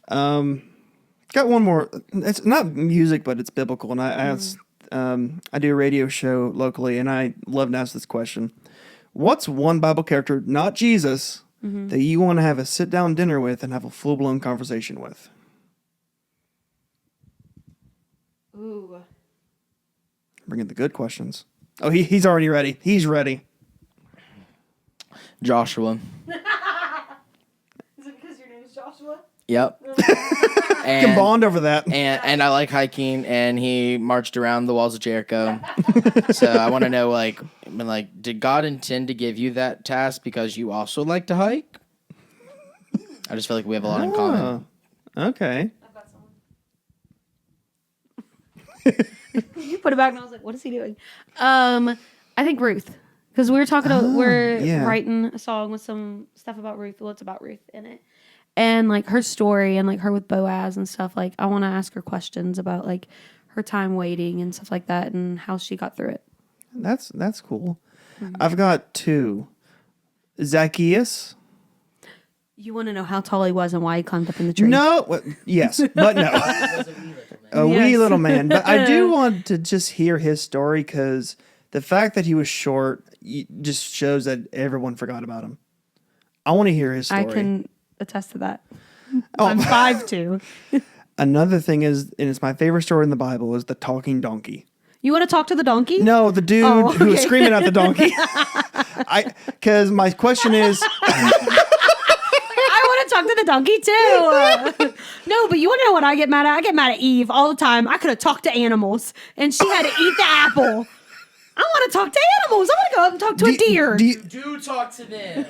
got one more. It's not music, but it's biblical, and I do a radio show locally, and I love to ask this question: what's one Bible character, not Jesus, that you want to have a sit-down dinner with and have a full-blown conversation with? Ooh. Bring in the good questions. Oh, he's already ready. He's ready. Joshua. Is it because your name is Joshua? Yep. Can bond over that. And I like hiking, and he marched around the walls of Jericho. So I want to know, did God intend to give you that task because you also like to hike? I just feel like we have a lot in common. Okay. I've got someone. You put it back, and I was like, "What is he doing?" I think Ruth, because we were talking. We're writing a song with some stuff about Ruth. Well, it's about Ruth in it, and like her story, and like her with Boaz and stuff. Like, I want to ask her questions about like her time waiting and stuff like that, and how she got through it. That's cool. I've got two. Zacchaeus. You want to know how tall he was and why he climbed up in the tree? No. Yes, but no. A wee little man. But I do want to just hear his story because the fact that he was short just shows that everyone forgot about him. I want to hear his story. I can attest to that. I'm 5'2". Another thing is, and it's my favorite story in the Bible, is the talking donkey. You want to talk to the donkey? No, the dude who was screaming at the donkey. Because my question is... I want to talk to the donkey too. No, but you want to know what I get mad at? I get mad at Eve all the time. I could have talked to animals, and she had to eat the apple. I want to talk to animals. I want to go up and talk to a deer. Do talk to them.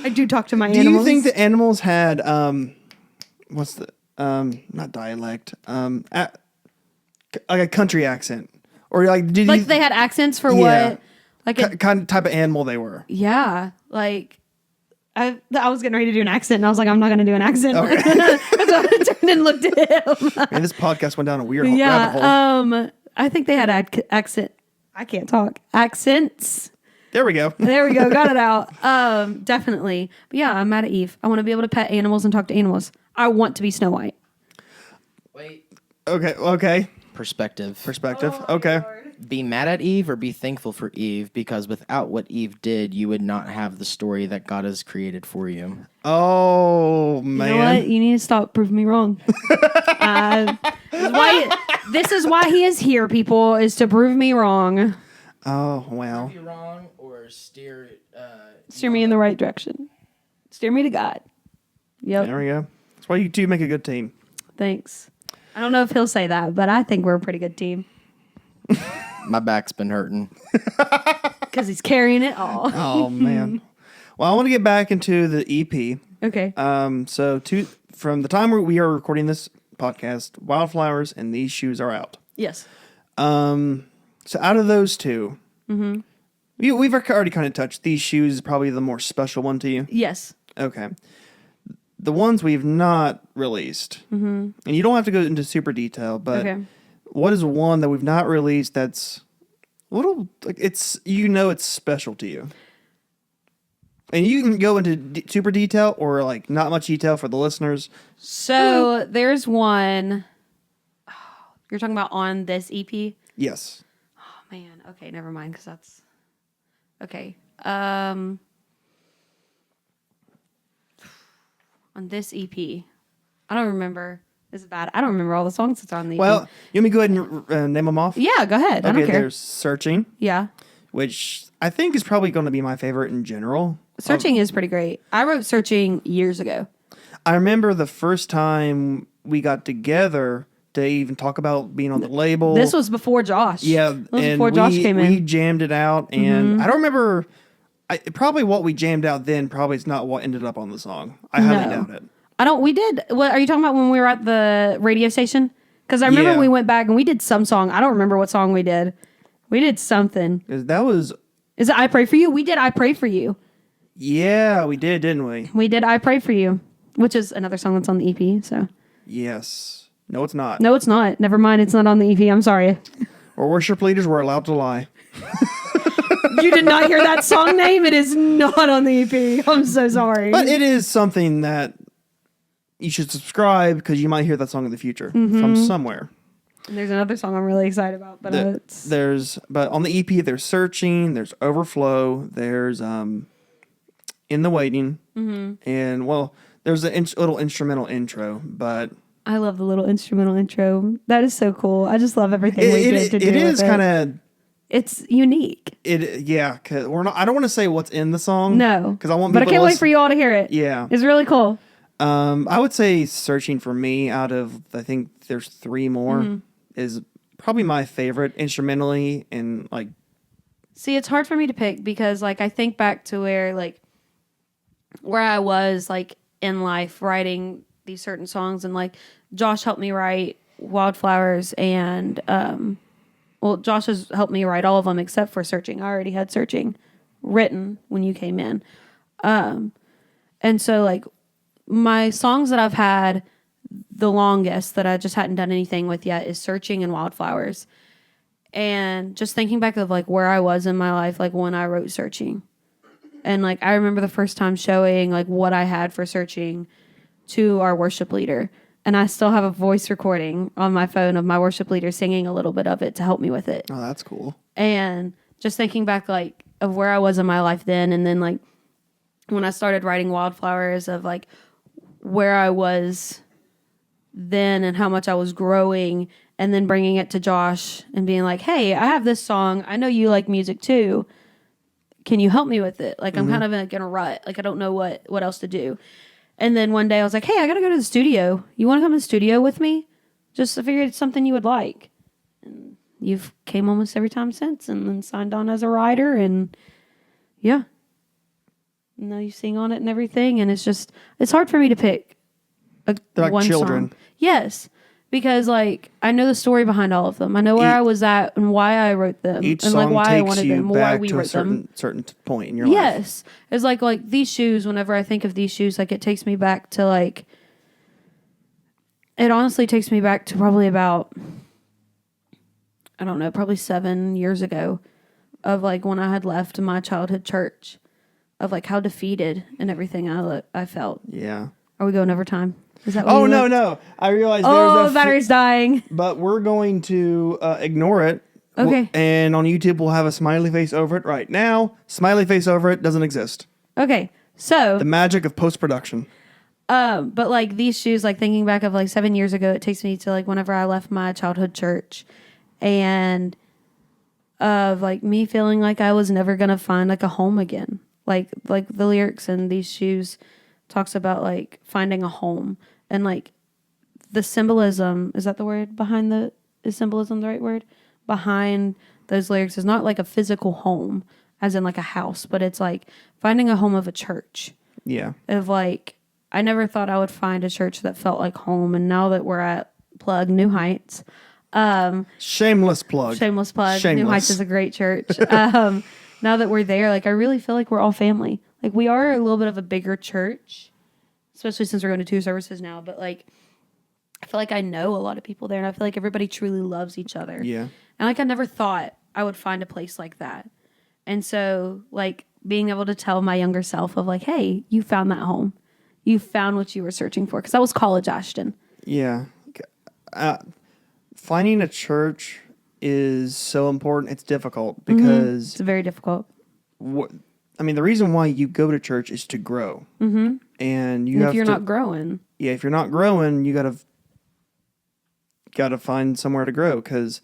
I do talk to my Do animals. you think the animals had what's the not dialect like a country accent, or like did like you, they had accents for Yeah. what? Like a, kind of type of animal they were? yeah, like I was getting ready to do an accent, and I was like, I'm not going to do an accent. Okay. That's why I turned and looked at him. Man, this podcast went down a weird rabbit hole. I think they had accent. I can't talk. Accents. There we go. There we go. Got it out. Definitely. But yeah, I'm mad at Eve. I want to be able to pet animals and talk to animals. I want to be Snow White. Wait. Okay. Perspective. Okay. Be mad at Eve or be thankful for Eve, because without what Eve did, you would not have the story that God has created for you. Oh, man. You know what? You need to stop proving me wrong. This is why he is here, people, is to prove me wrong. Oh, wow. Prove you wrong or steer me in the right direction. Steer me to God. Yep. There we go. That's why you two make a good team. Thanks. I don't know if he'll say that, but I think we're a pretty good team. My back's been hurting. Because he's carrying it all. Oh, man. Well, I want to get back into the EP. Okay. So from the time we are recording this podcast, Wildflowers and These Shoes are out. Yes. So out of those two, we've already kind of touched. These Shoes is probably the more special one to you. Yes. Okay. The ones we've not released, and you don't have to go into super detail, but what is one that we've not released that's a little, like, it's special to you? And you can go into super detail or like not much detail for the listeners. So there's one. Oh, you're talking about on this EP? Yes. Oh, man. Okay, never mind, because that's... Okay. On this EP, I don't remember. This is bad. I don't remember all the songs that's on the EP. Well, you want me to go ahead and name them off? Yeah, go ahead. I don't care. There's Searching, Yeah. which I think is probably going to be my favorite in general. Searching is pretty great. I wrote Searching years ago. I remember the first time we got together to even talk about being on the label. This was before Josh. Yeah, This was and before Josh came in. we jammed it out, and I don't remember. Probably what we jammed out then probably is not what ended up on the song. I highly doubt it. We did. What are you talking about when we were at the radio station? Because I remember we went back and we did some song. I don't remember what song we did. We did something. 'Cause that was... Is it I Pray For You? We did I Pray For You. Yeah, we did, didn't we? We did I Pray For You, which is another song that's on the EP. So Yes. No, it's not. no, it's not. Never mind. It's not on the EP. I'm sorry. Or worship leaders were allowed to lie. You did not hear that song name? It is not on the EP. I'm so sorry. But it is something that you should subscribe because you might hear that song in the future from somewhere. And there's another song I'm really excited about, but But on the EP, there's Searching, there's Overflow, there's In the Waiting, and well, there's a little instrumental intro. But I love the little instrumental intro. That is so cool. I just love everything we did to do it is with kind of. It's unique. Cause we're not. I don't want to say what's in the song. No, because I want. But I people can't to wait for you all to hear it. Yeah, it's really cool. I would say Searching for me out of I think there's 3 more is probably my favorite instrumentally and like. See, it's hard for me to pick because like I think back to where I was like in life writing these certain songs, and like Josh helped me write Wildflowers, and Josh has helped me write all of them except for Searching. I already had Searching written when you came in. And so like my songs that I've had the longest that I just hadn't done anything with yet is Searching and Wildflowers. And just thinking back of like where I was in my life, like when I wrote Searching. And like I remember the first time showing like what I had for Searching to our worship leader. And I still have a voice recording on my phone of my worship leader singing a little bit of it to help me with it. Oh, that's cool. And just thinking back like of where I was in my life then, and then like when I started writing Wildflowers, of like where I was then and how much I was growing, and then bringing it to Josh and being like, hey, I have this song. I know you like music too. Can you help me with it? Like I'm kind of in a rut. Like I don't know what else to do. And then one day I was like, hey, I got to go to the studio. You want to come to the studio with me? Just I figured it's something you would like. And you've came almost every time since, and then signed on as a writer, and yeah. And now you sing on it and everything, and it's hard for me to pick They're like one children. song. Yes, because like I know the story behind all of them. I know where I was at and why I wrote them, Each and song like why I takes wanted you them, or why back we to a wrote them. certain point in your life. Yes, it's like these shoes. Whenever I think of these shoes, like it takes me back to like. It honestly takes me back to probably about, I don't know, probably 7 years ago, of like when I had left my childhood church, of like how defeated and everything I felt. Yeah. Are we going over time? Is that what Oh you no, looked? no! I realized Oh, there's the battery's dying. but we're going to ignore it. Okay. And on YouTube, we'll have a smiley face over it right now. Smiley face over it doesn't exist. Okay, so The magic of post production. but like these shoes, like thinking back of like 7 years ago, it takes me to like whenever I left my childhood church, and of like me feeling like I was never gonna find like a home again. Like the lyrics in these shoes talks about like finding a home, and like the symbolism, is that the word behind is symbolism the right word? Behind those lyrics is not like a physical home, as in like a house, but it's like finding a home of a church. Yeah. Of like, I never thought I would find a church that felt like home, and now that we're at New Heights, Shameless plug. shameless plug, New Shameless. Heights is a great church. Now that we're there, like I really feel like we're all family. Like we are a little bit of a bigger church, especially since we're going to 2 services now. But like, I feel like I know a lot of people there, and I feel like everybody truly loves each other. Yeah. And like I never thought I would find a place like that. And so like being able to tell my younger self of like, hey, you found that home. You found what you were searching for. Because I was college Ashton. Yeah. Finding a church is so important. It's difficult because It's very difficult. the reason why you go to church is to grow. Mm-hmm. And you And have if you're to, not growing. Yeah, if you're not growing, you gotta find somewhere to grow, because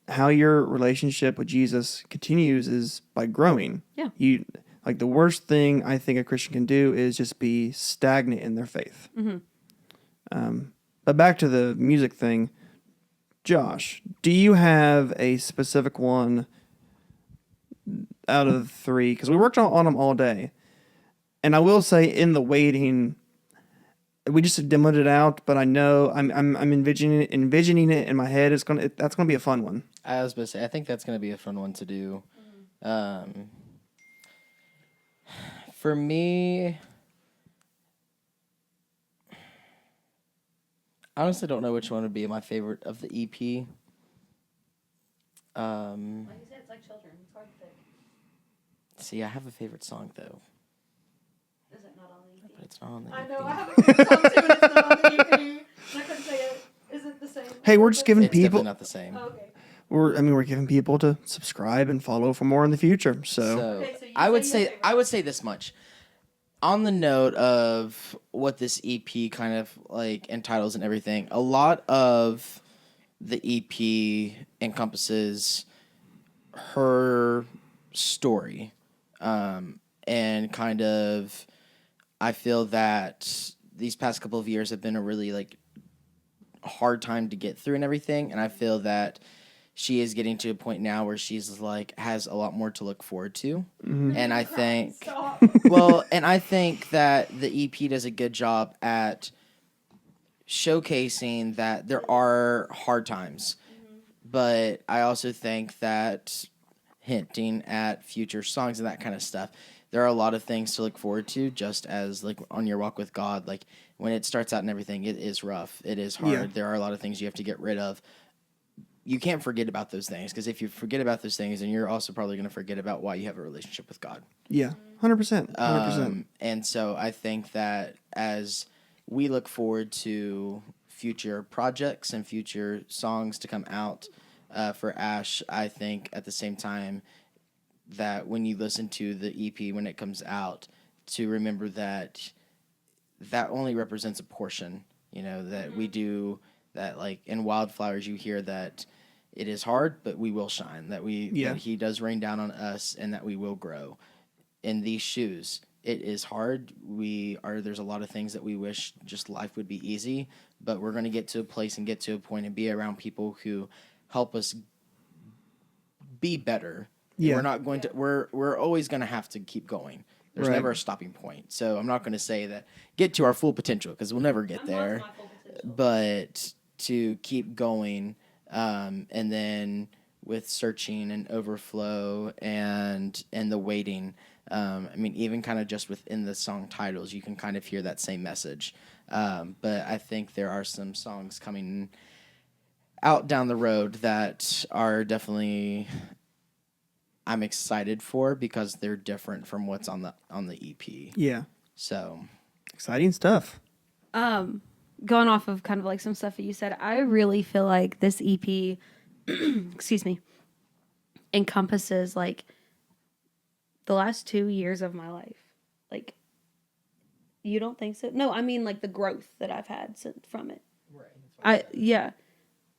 how your relationship with Jesus continues is by growing. Yeah. You like the worst thing I think a Christian can do is just be stagnant in their faith. Mm-hmm. But back to the music thing, Josh, do you have a specific one out of the 3? Because we worked on them all day, and I will say in the waiting, we just demoed it out. But I know I'm envisioning it in my head. That's gonna be a fun one. I was about to say, I think that's going to be a fun one to do. For me, I honestly don't know which one would be my favorite of the EP. Like you said, it's like children. It's hard to pick. See, I have a favorite song though, Is it not on the EP? but it's not on the I EP. know, I have a favorite song too, and it's not on the EP. I couldn't say it. Is it the same? Hey, we're just giving It's definitely people. not the same. Oh, okay. We're giving people to subscribe and follow for more in the future. So Okay, so you I would say your say I would say this much. On the note of what this EP kind of like entitles and everything, a lot of the EP encompasses her story, and kind of I feel that these past couple of years have been a really like hard time to get through and everything, and I feel that she is getting to a point now where she's like has a lot more to look forward to. And I think and I think that the EP does a good job at showcasing that there are hard times, but I also think that hinting at future songs and that kind of stuff, there are a lot of things to look forward to, just as like on your walk with God. Like when it starts out and everything, it is rough, it is hard. Yeah. There are a lot of things you have to get rid of. You can't forget about those things, because if you forget about those things, then you're also probably going to forget about why you have a relationship with God. yeah, 100%, 100%. And so I think that as we look forward to future projects and future songs to come out for Ash, I think at the same time that when you listen to the EP when it comes out, to remember that that only represents a portion, that we do, that like in Wildflowers you hear that it is hard, but we will shine, that he does rain down on us, and that we will grow. In these shoes, it is hard. There's a lot of things that we wish just life would be easy, but we're going to get to a place and get to a point and be around people who help us be better. Yeah. We're not going to, we're always going to have to keep going. There's Right. never a stopping point. So I'm not going to say that get to our full potential, because we'll never get there. But to keep going. And then with Searching and Overflow and The Waiting, I mean, even kind of just within the song titles, you can kind of hear that same message. But I think there are some songs coming out down the road that are definitely I'm excited for because they're different from what's on the EP. Yeah. So Exciting stuff. Going off of kind of like some stuff that you said, I really feel like this EP, excuse me, encompasses like the last 2 years of my life. Like, you don't think so? No, I mean like the growth that I've had from it. Right. Yeah.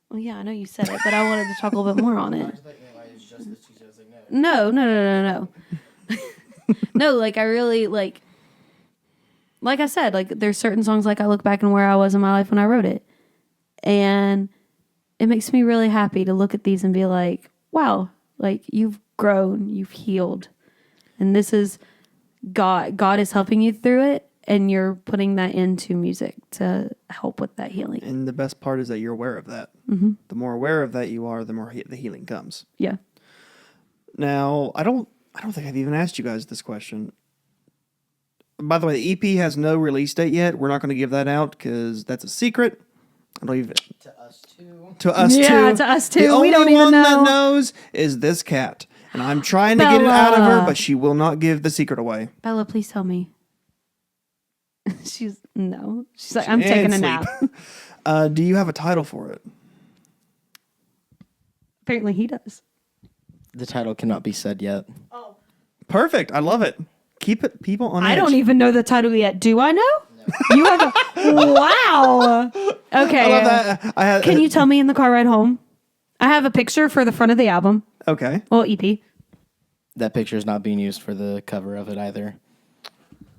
Well, yeah, I know you said it, but I wanted to talk a little bit more on it. No. No, like I really like I said, like there's certain songs like I look back and where I was in my life when I wrote it. And it makes me really happy to look at these and be like, wow, like you've grown, you've healed. And this is God. God is helping you through it, and you're putting that into music to help with that healing. And the best part is that you're aware of that. Mm-hmm. The more aware of that you are, the more the healing comes. Yeah. Now, I don't think I've even asked you guys this question. By the way, the EP has no release date yet. We're not going to give that out because that's a secret. I don't even. To us too. To us too. Yeah, to us too. The We only don't even one know. that knows is this cat, and I'm trying to get it out of her, but she will not give the secret away. Bella, please tell me. She's like, I'm taking a nap. Do you have a title for it? Apparently he does. The title cannot be said yet. Oh. Perfect. I love it. Keep it people on edge. I don't even know the title yet. Do I know? No. You have a wow. Okay. I love that. Can you tell me in the car ride home? I have a picture for the front of the album. Okay. Well, EP. That picture is not being used for the cover of it either.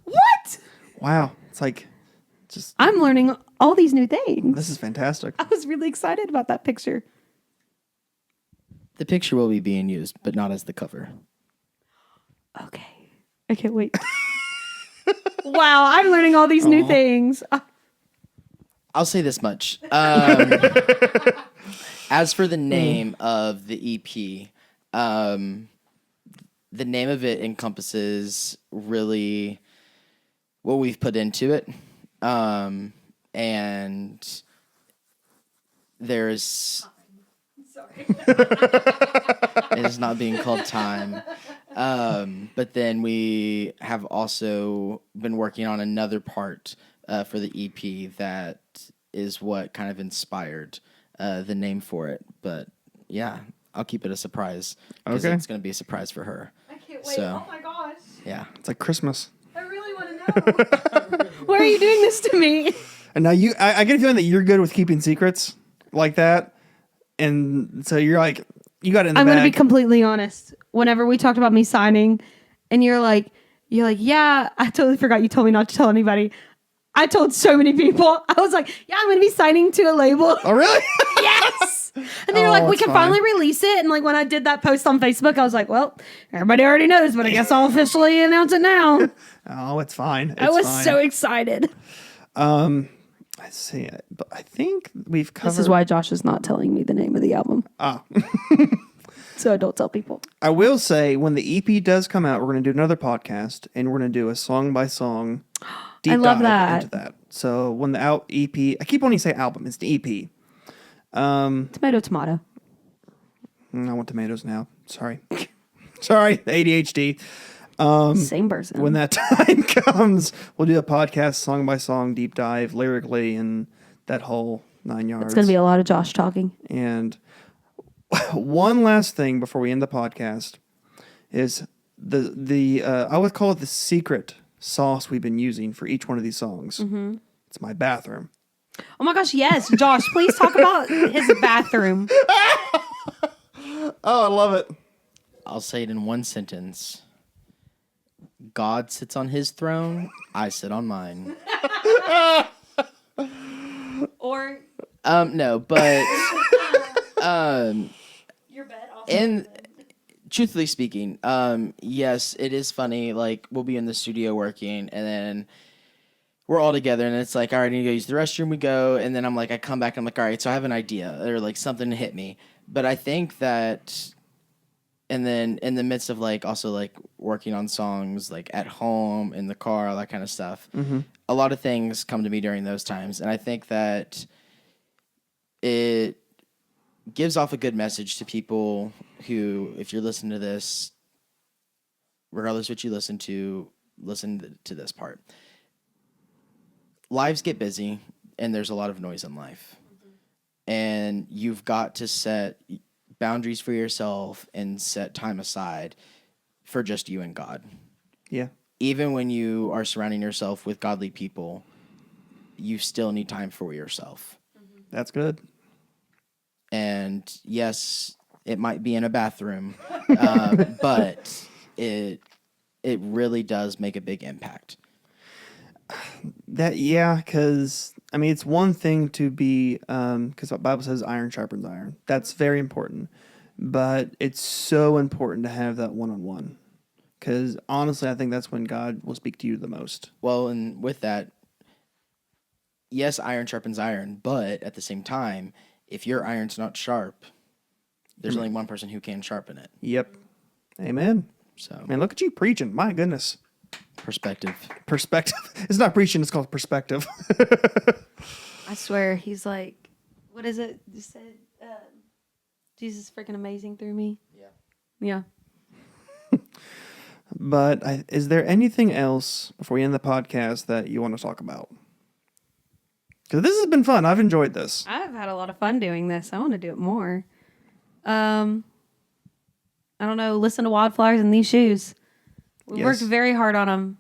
What? Wow. It's like just I'm learning all these new things. this is fantastic. I was really excited about that picture. The picture will be being used, but not as the cover. Okay. I can't wait. Wow, I'm learning all these new things. I'll say this much. As for the name of the EP, the name of it encompasses really what we've put into it. And there's... Sorry. It is not being called Time. But then we have also been working on another part for the EP that is what kind of inspired the name for it. But yeah, I'll keep it a surprise because it's going to be a surprise for her. I can't wait. So, oh my gosh. Yeah. It's like Christmas. I really want to know. Why are you doing this to me? And now I get a feeling that you're good with keeping secrets like that. And so you're like, you got it in the I'm bag. going to be completely honest. Whenever we talked about me signing and you're like, yeah, I totally forgot you told me not to tell anybody. I told so many people. I was like, yeah, I'm going to be signing to a label. Oh, really? Yes. And they were like, we can finally release it. And like when I did that post on Facebook, I was like, well, everybody already knows, but I guess I'll officially announce it now. Oh, it's fine. I was so excited. Let's see. But I think we've covered. This is why Josh is not telling me the name of the album. Ah. So I don't tell people. I will say when the EP does come out, we're going to do another podcast and we're going to do a song by song deep dive into that. So when the EP, I keep wanting to say album, it's the EP. Tomato. I want tomatoes now. Sorry. Sorry, ADHD. Same person. When that time comes, we'll do a podcast song by song deep dive lyrically and that whole 9 yards. It's going to be a lot of Josh talking. And one last thing before we end the podcast is the I would call it the secret sauce we've been using for each one of these songs. Mm-hmm. It's my bathroom. Oh my gosh, yes. Josh, please talk about his bathroom. Oh, I love it. I'll say it in one sentence. God sits on his throne, I sit on mine. Or No, but your bed also. and truthfully speaking, yes, it is funny. Like we'll be in the studio working, and then we're all together, and it's like, all right, I need to go use the restroom. We go, and then I'm like, I come back, I'm like, all right, so I have an idea or like something to hit me. But I think that, and then in the midst of like also like working on songs like at home, in the car, all that kind of stuff, a lot of things come to me during those times, and I think that it gives off a good message to people who, if you're listening to this, regardless what you listen to this part. Lives get busy, and there's a lot of noise in life. And you've got to set boundaries for yourself and set time aside for just you and God. Yeah. Even when you are surrounding yourself with godly people, you still need time for yourself. That's good. And yes, it might be in a bathroom, but it really does make a big impact. Because I mean, it's one thing to be because the Bible says iron sharpens iron. That's very important, but it's so important to have that one-on-one. Because honestly, I think that's when God will speak to you the most. Well, and with that, yes, iron sharpens iron, but at the same time, if your iron's not sharp, there's only one person who can sharpen it. Yep. Amen. So, Man, look at you preaching. My goodness. perspective. Perspective. It's not preaching, it's called perspective. I swear, he's like, what is it? You said, Jesus is freaking amazing through me. Yeah. But is there anything else before we end the podcast that you want to talk about? Because this has been fun. I've enjoyed this. I've had a lot of fun doing this. I want to do it more. I don't know. Listen to Wildflowers in these shoes. We Yes. worked very hard on them.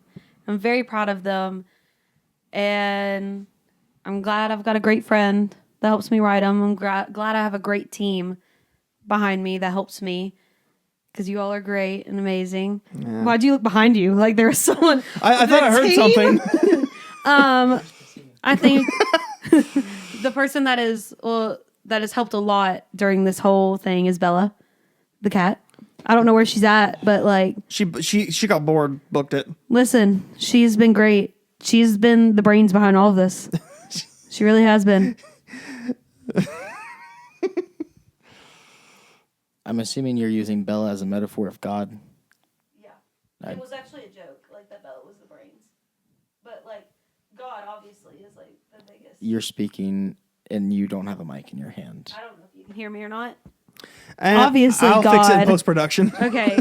I'm very proud of them. And I'm glad I've got a great friend that helps me write them. I'm glad I have a great team behind me that helps me. Because you all are great and amazing. Yeah. Why'd you look behind you? Like there was someone. I thought I heard something. I think the person that has helped a lot during this whole thing is Bella, the cat. I don't know where she's at, but like She got bored, booked it. listen, she's been great. She's been the brains behind all of this. She really has been. I'm assuming you're using Bella as a metaphor of God. Yeah. It was actually a joke, like that Bella was the brains. But like God obviously is like the biggest. You're speaking and you don't have a mic in your hand. I don't know if you can hear me or not. And Obviously, I'll fix it in God. post-production. Okay.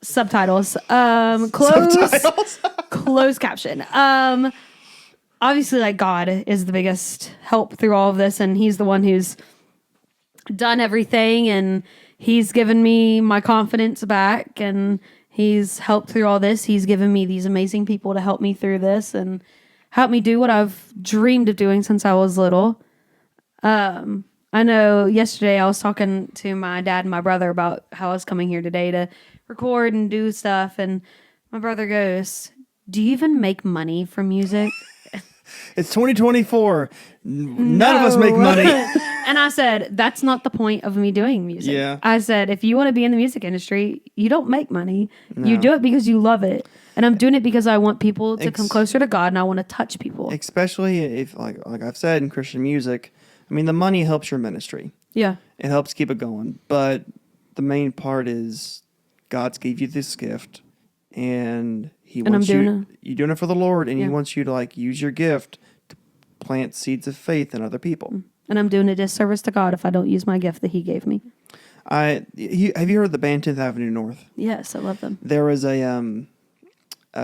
Subtitles. Closed. Subtitles. Closed caption. Obviously, like God is the biggest help through all of this, and He's the one who's done everything, and He's given me my confidence back, and He's helped through all this. He's given me these amazing people to help me through this and help me do what I've dreamed of doing since I was little. I know yesterday I was talking to my dad and my brother about how I was coming here today to record and do stuff. And my brother goes, "Do you even make money from music?" It's 2024. None of us make money. And I said, that's not the point of me doing music. Yeah. I said, if you want to be in the music industry, you don't make money. No. You do it because you love it. And I'm doing it because I want people to come closer to God and I want to touch people. Especially if, like I've said, in Christian music, I mean, the money helps your ministry. Yeah. It helps keep it going. But the main part is God's gave you this gift and He wants you're doing it for the Lord, and He wants you to like use your gift to plant seeds of faith in other people. And I'm doing a disservice to God if I don't use my gift that He gave me. Have you heard of the band 10th Avenue North? Yes, I love them. There was a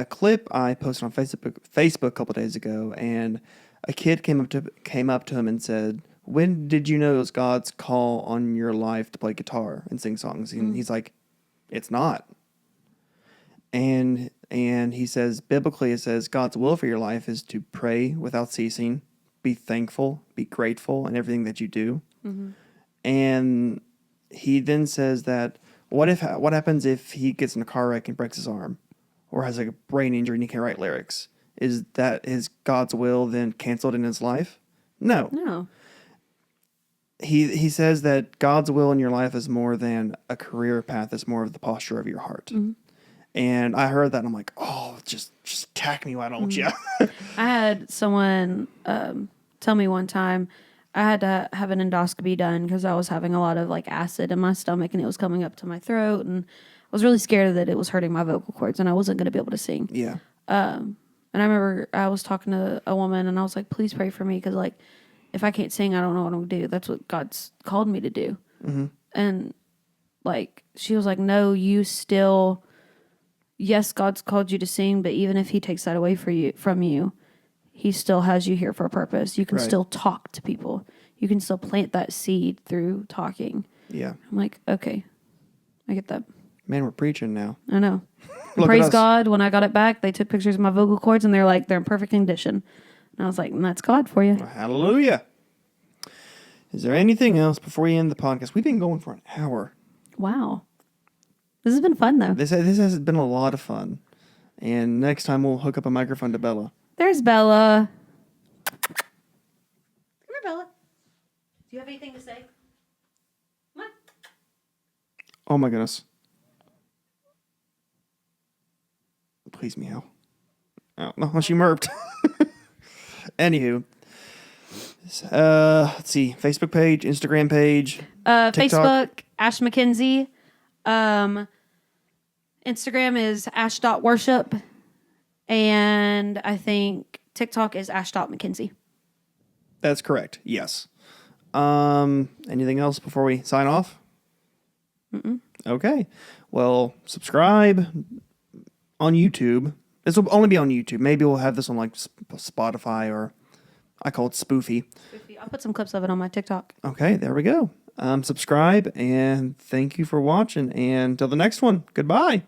clip I posted on Facebook a couple days ago, and a kid came up to him and said, "When did you know it was God's call on your life to play guitar and sing songs?" And he's like, "It's not." And he says, biblically, it says God's will for your life is to pray without ceasing, be thankful, be grateful in everything that you do. Mm-hmm. And he then says that what happens if he gets in a car wreck and breaks his arm, or has like a brain injury and he can't write lyrics? Is God's will then canceled in his life? No. He says that God's will in your life is more than a career path. It's more of the posture of your heart. Mm-hmm. And I heard that and I'm like, oh, just attack me, why don't you? I had someone tell me one time I had to have an endoscopy done because I was having a lot of like acid in my stomach and it was coming up to my throat, and I was really scared that it was hurting my vocal cords and I wasn't going to be able to sing. Yeah. And I remember I was talking to a woman and I was like, please pray for me because like if I can't sing, I don't know what I'm going to do. That's what God's called me to do. Mm-hmm. And like she was like, no, you still, yes, God's called you to sing, but even if he takes that away from you, he still has you here for a purpose. You can Right. still talk to people. You can still plant that seed through talking. Yeah. I'm like, okay, I get that. Man, we're preaching now. I know. Look at Praise us. God. When I got it back, they took pictures of my vocal cords and they're like, they're in perfect condition. And I was like, that's God for you. Hallelujah. Is there anything else before we end the podcast? We've been going for an hour. Wow. This has been fun though. This has been a lot of fun. And next time we'll hook up a microphone to Bella. There's Bella. Come here, Bella. Do you have anything to say? Come on. Oh my goodness. Please meow. Oh, no, she murped. Anywho. Let's see. Facebook page, Instagram page. TikTok. Facebook, Ash McKenzie. Instagram is ash.worship. And I think TikTok is ash.mckenzie. That's correct. Yes. Anything else before we sign off? Mm-mm. Okay. Well, subscribe on YouTube. This will only be on YouTube. Maybe we'll have this on like Spotify, or I call it Spoofy. I'll put some clips of it on my TikTok. Okay, there we go. Subscribe, and thank you for watching. And until the next one, goodbye.